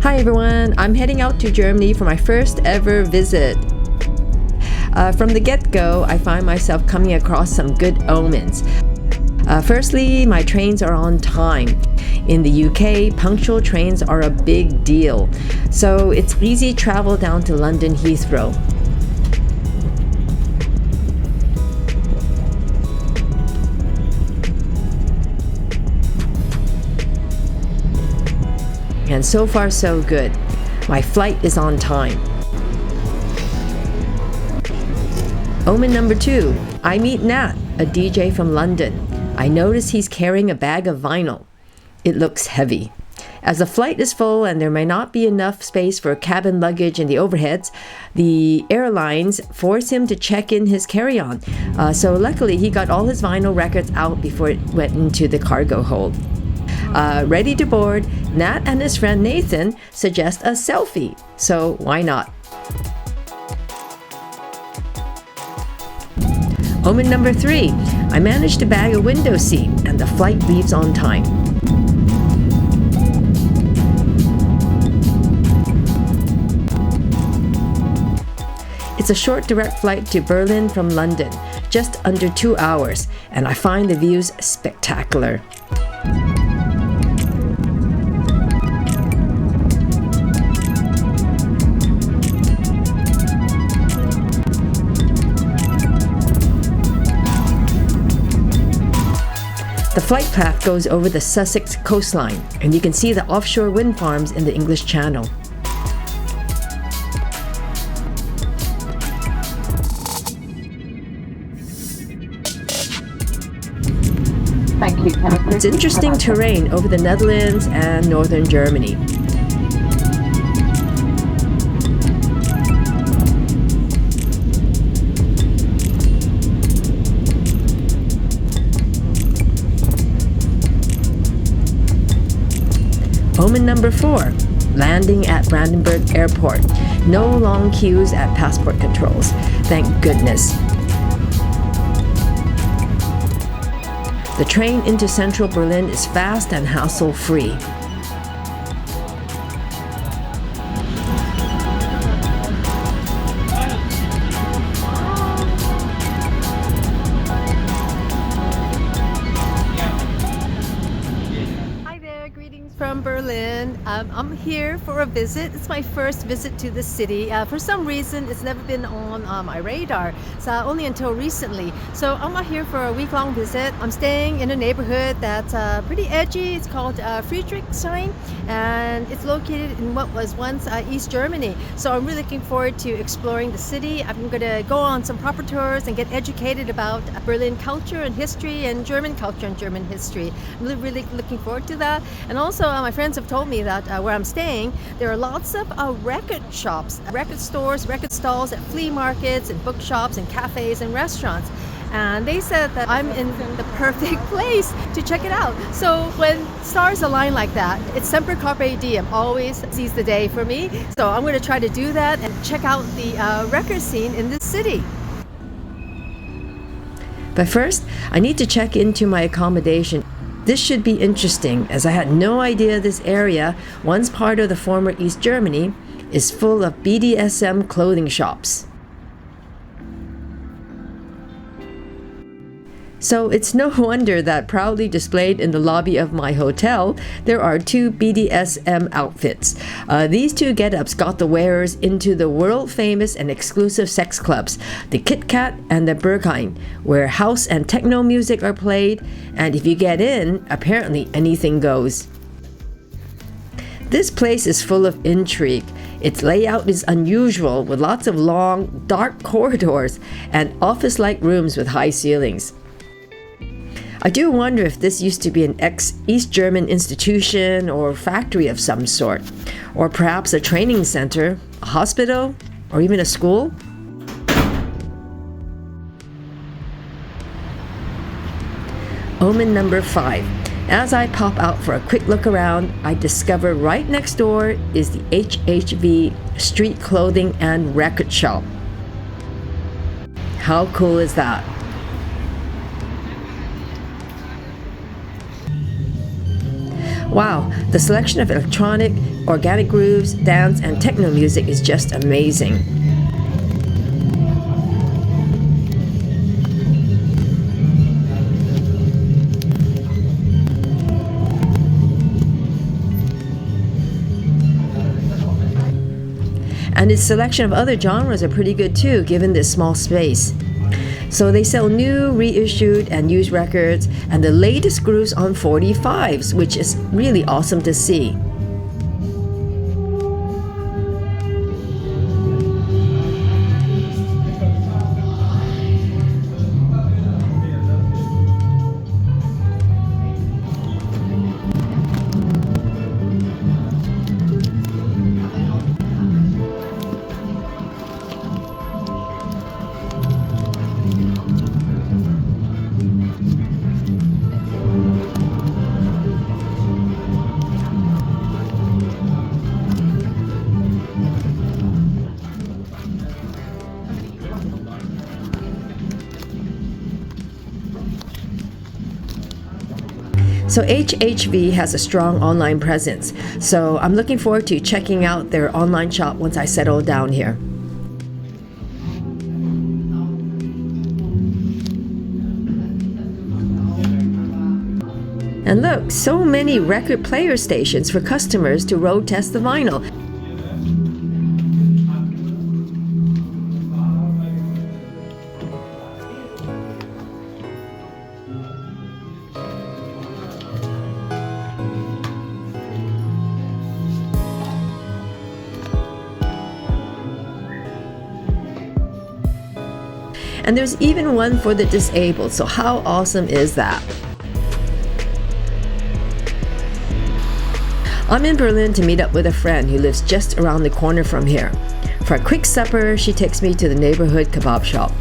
Hi everyone, I'm heading out to Germany for my first ever visit. From the get-go, I find myself coming across some good omens. Firstly, my trains are on time. In the UK, punctual trains are a big deal, so it's easy travel down to London Heathrow. And so far so good. My flight is on time. Omen number 2. I meet Nat, a DJ from London. I notice he's carrying a bag of vinyl. It looks heavy. As the flight is full and there may not be enough space for cabin luggage in the overheads, the airlines force him to check in his carry-on. So luckily he got all his vinyl records out before it went into the cargo hold. Ready to board, Nat and his friend Nathan suggest a selfie, so why not? Omen number 3. I managed to bag a window seat and the flight leaves on time. It's a short direct flight to Berlin from London, just under 2 hours, and I find the views spectacular. The flight path goes over the Sussex coastline, and you can see the offshore wind farms in the English Channel. Thank you. It's interesting terrain over the Netherlands and northern Germany. Omen number 4. Landing at Brandenburg Airport. No long queues at passport controls. Thank goodness. The train into central Berlin is fast and hassle-free. From Berlin. I'm here for a visit. It's my first visit to the city. For some reason, it's never been on my radar, so only until recently. So I'm out here for a week-long visit. I'm staying in a neighborhood that's pretty edgy. It's called Friedrichshain, and it's located in what was once East Germany. So I'm really looking forward to exploring the city. I'm going to go on some proper tours and get educated about Berlin culture and history and German culture and German history. I'm really looking forward to that. And also, my friends have told me that where I'm staying, there are lots of record shops, record stores, record stalls at flea markets and bookshops and cafes and restaurants. And they said that I'm in the perfect place to check it out. So when stars align like that, it's Semper Carpe Diem, always seize the day for me. So I'm going to try to do that and check out the record scene in this city. But first, I need to check into my accommodation. This should be interesting, as I had no idea this area, once part of the former East Germany, is full of BDSM clothing shops. So it's no wonder that proudly displayed in the lobby of my hotel, there are 2 BDSM outfits. These 2 get-ups got the wearers into the world-famous and exclusive sex clubs, the Kit Kat and the Berghain, where house and techno music are played, and if you get in, apparently anything goes. This place is full of intrigue. Its layout is unusual, with lots of long, dark corridors and office-like rooms with high ceilings. I do wonder if this used to be an ex-East German institution or factory of some sort, or perhaps a training center, a hospital, or even a school. Omen number 5. As I pop out for a quick look around, I discover right next door is the HHV Street Clothing and Record Shop. How cool is that? Wow, the selection of electronic, organic grooves, dance, and techno music is just amazing. And its selection of other genres are pretty good too, given this small space. So they sell new, reissued, and used records, and the latest grooves on 45s, which is really awesome to see. So HHV has a strong online presence, so I'm looking forward to checking out their online shop once I settle down here. And look, so many record player stations for customers to road test the vinyl. And there's even one for the disabled, so how awesome is that? I'm in Berlin to meet up with a friend who lives just around the corner from here. For a quick supper, she takes me to the neighborhood kebab shop.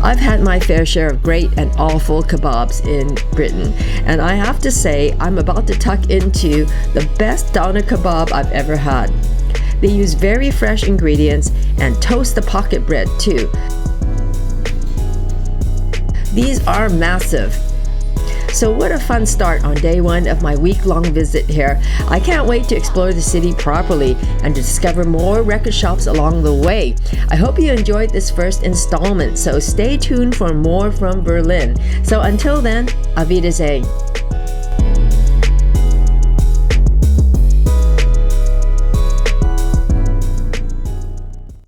I've had my fair share of great and awful kebabs in Britain, and I have to say I'm about to tuck into the best doner kebab I've ever had. They use very fresh ingredients and toast the pocket bread too. These are massive. So what a fun start on day one of my week-long visit here. I can't wait to explore the city properly and to discover more record shops along the way. I hope you enjoyed this first installment, so stay tuned for more from Berlin. So until then, Auf Wiedersehen.